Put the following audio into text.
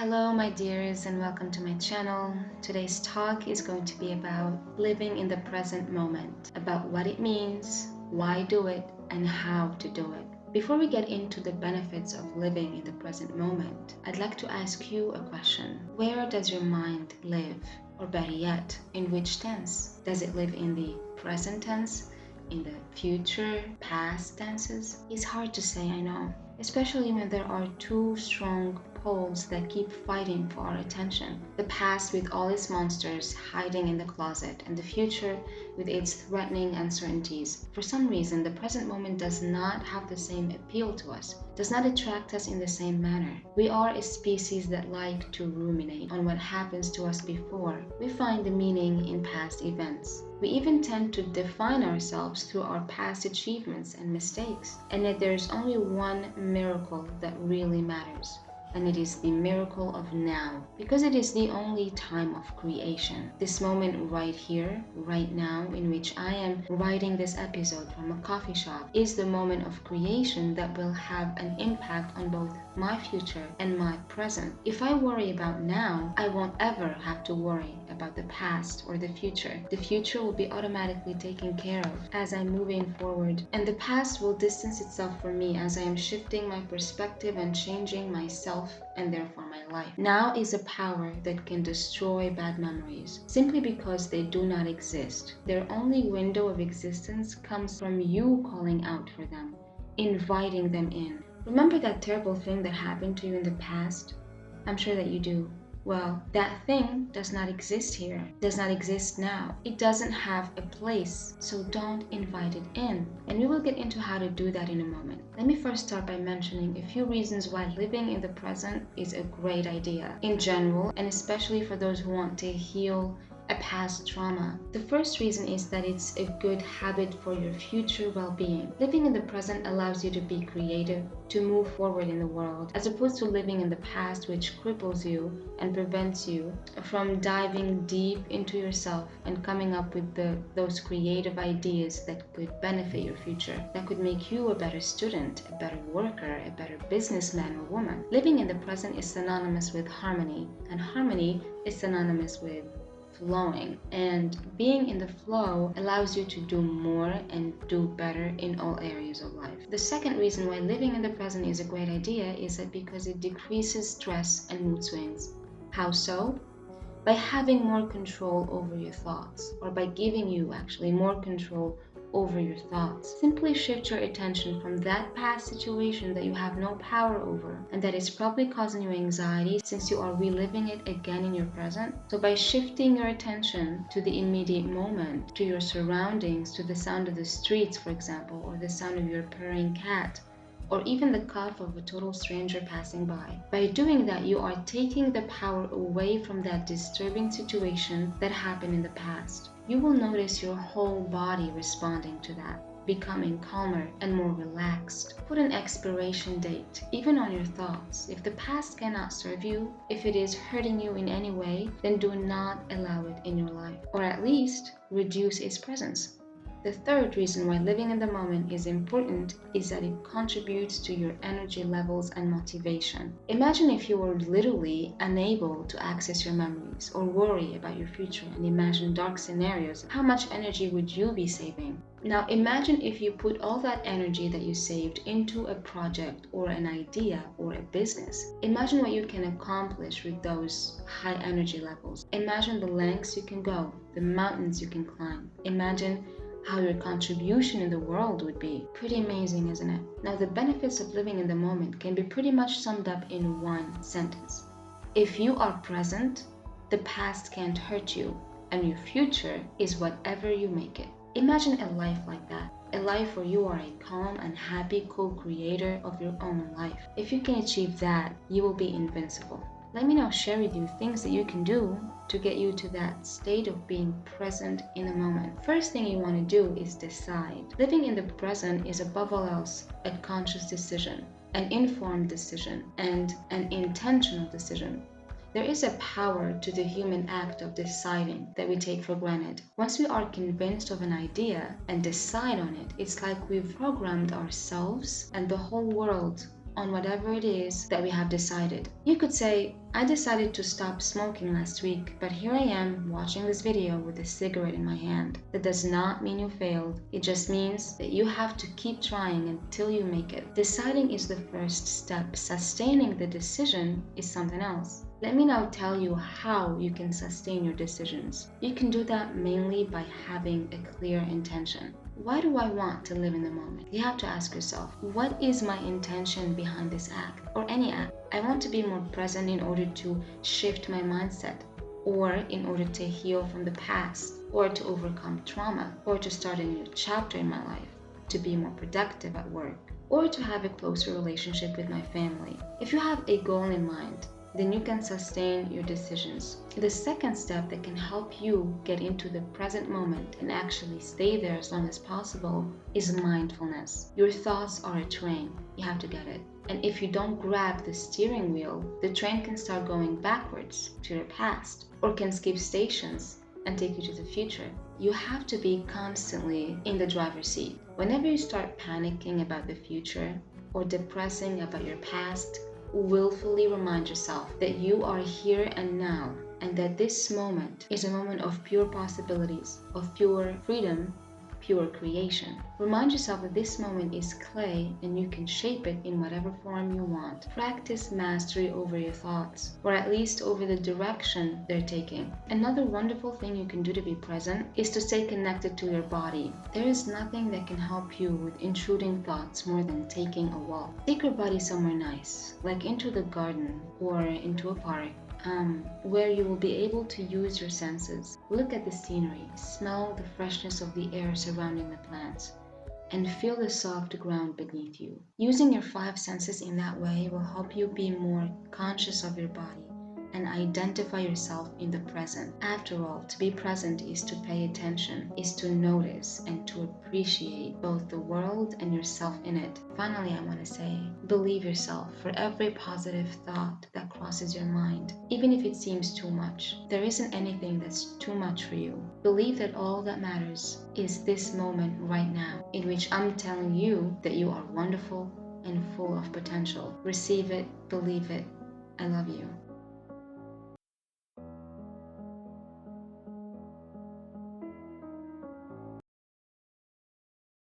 Hello, my dears, and welcome to my channel. Today's talk is going to be about living in the present moment, about what it means, why do it, and how to do it. Before we get into the benefits of living in the present moment, I'd like to ask you a question. Where does your mind live? Or better yet, in which tense? Does it live in the present tense? In the future, past tenses? It's hard to say, I know, especially when there are two strong poles that keep fighting for our attention. The past with all its monsters hiding in the closet, and the future with its threatening uncertainties. For some reason, the present moment does not have the same appeal to us, does not attract us in the same manner. We are a species that like to ruminate on what happens to us before we find the meaning in past events. We even tend to define ourselves through our past achievements and mistakes. And yet there is only one miracle that really matters. And it is the miracle of now, because it is the only time of creation. This moment right here, right now, in which I am writing this episode from a coffee shop, is the moment of creation that will have an impact on both my future and my present. If I worry about now, I won't ever have to worry about the past or the future. The future will be automatically taken care of as I'm moving forward, and the past will distance itself from me as I am shifting my perspective and changing myself and therefore my life. Now is a power that can destroy bad memories simply because they do not exist. Their only window of existence comes from you calling out for them, inviting them in. Remember that terrible thing that happened to you in the past? I'm sure that you do. Well, that thing does not exist here, does not exist now. It doesn't have a place, so don't invite it in. And we will get into how to do that in a moment. Let me first start by mentioning a few reasons why living in the present is a great idea in general, and especially for those who want to heal a past trauma. The first reason is that it's a good habit for your future well-being. Living in the present allows you to be creative, to move forward in the world, as opposed to living in the past, which cripples you and prevents you from diving deep into yourself and coming up with those creative ideas that could benefit your future, that could make you a better student, a better worker, a better businessman or woman. Living in the present is synonymous with harmony, and harmony is synonymous with flowing, and being in the flow allows you to do more and do better in all areas of life. The second reason why living in the present is a great idea is that because it decreases stress and mood swings. How so? By having more control over your thoughts, or by giving you actually more control over your thoughts. Simply shift your attention from that past situation that you have no power over and that is probably causing you anxiety since you are reliving it again in your present. So by shifting your attention to the immediate moment, to your surroundings, to the sound of the streets, for example, or the sound of your purring cat, or even the cough of a total stranger passing by. By doing that, you are taking the power away from that disturbing situation that happened in the past. You will notice your whole body responding to that, becoming calmer and more relaxed. Put an expiration date, even on your thoughts. If the past cannot serve you, if it is hurting you in any way, then do not allow it in your life, or at least reduce its presence. The third reason why living in the moment is important is that it contributes to your energy levels and motivation. Imagine if you were literally unable to access your memories or worry about your future and imagine dark scenarios. How much energy would you be saving? Now imagine if you put all that energy that you saved into a project or an idea or a business. Imagine what you can accomplish with those high energy levels. Imagine the lengths you can go, the mountains you can climb. Imagine how your contribution in the world would be. Pretty amazing, isn't it? Now, the benefits of living in the moment can be pretty much summed up in one sentence. If you are present, the past can't hurt you, and your future is whatever you make it. Imagine a life like that. A life where you are a calm and happy co-creator of your own life. If you can achieve that, you will be invincible. Let me now share with you things that you can do to get you to that state of being present in the moment. First thing you want to do is decide. Living in the present is above all else a conscious decision, an informed decision, and an intentional decision. There is a power to the human act of deciding that we take for granted. Once we are convinced of an idea and decide on it, it's like we've programmed ourselves and the whole world on whatever it is that we have decided. You could say, I decided to stop smoking last week, but here I am watching this video with a cigarette in my hand. That does not mean you failed. It just means that you have to keep trying until you make it. Deciding is the first step. Sustaining the decision is something else. Let me now tell you how you can sustain your decisions. You can do that mainly by having a clear intention. Why do I want to live in the moment? You have to ask yourself, what is my intention behind this act or any act? I want to be more present in order to shift my mindset, or in order to heal from the past, or to overcome trauma, or to start a new chapter in my life, to be more productive at work, or to have a closer relationship with my family. If you have a goal in mind, then you can sustain your decisions. The second step that can help you get into the present moment and actually stay there as long as possible is mindfulness. Your thoughts are a train. You have to get it. And if you don't grab the steering wheel, the train can start going backwards to your past, or can skip stations and take you to the future. You have to be constantly in the driver's seat. Whenever you start panicking about the future or depressing about your past, willfully remind yourself that you are here and now, and that this moment is a moment of pure possibilities, of pure freedom, pure creation. Remind yourself that this moment is clay and you can shape it in whatever form you want. Practice mastery over your thoughts, or at least over the direction they're taking. Another wonderful thing you can do to be present is to stay connected to your body. There is nothing that can help you with intruding thoughts more than taking a walk. Take your body somewhere nice, like into the garden or into a park, where you will be able to use your senses. Look at the scenery, smell the freshness of the air surrounding the plants, and feel the soft ground beneath you. Using your five senses in that way will help you be more conscious of your body and identify yourself in the present. After all, to be present is to pay attention, is to notice and to appreciate both the world and yourself in it. Finally, I want to say, believe yourself for every positive thought that crosses your mind, even if it seems too much. There isn't anything that's too much for you. Believe that all that matters is this moment right now, in which I'm telling you that you are wonderful and full of potential. Receive it, believe it. I love you.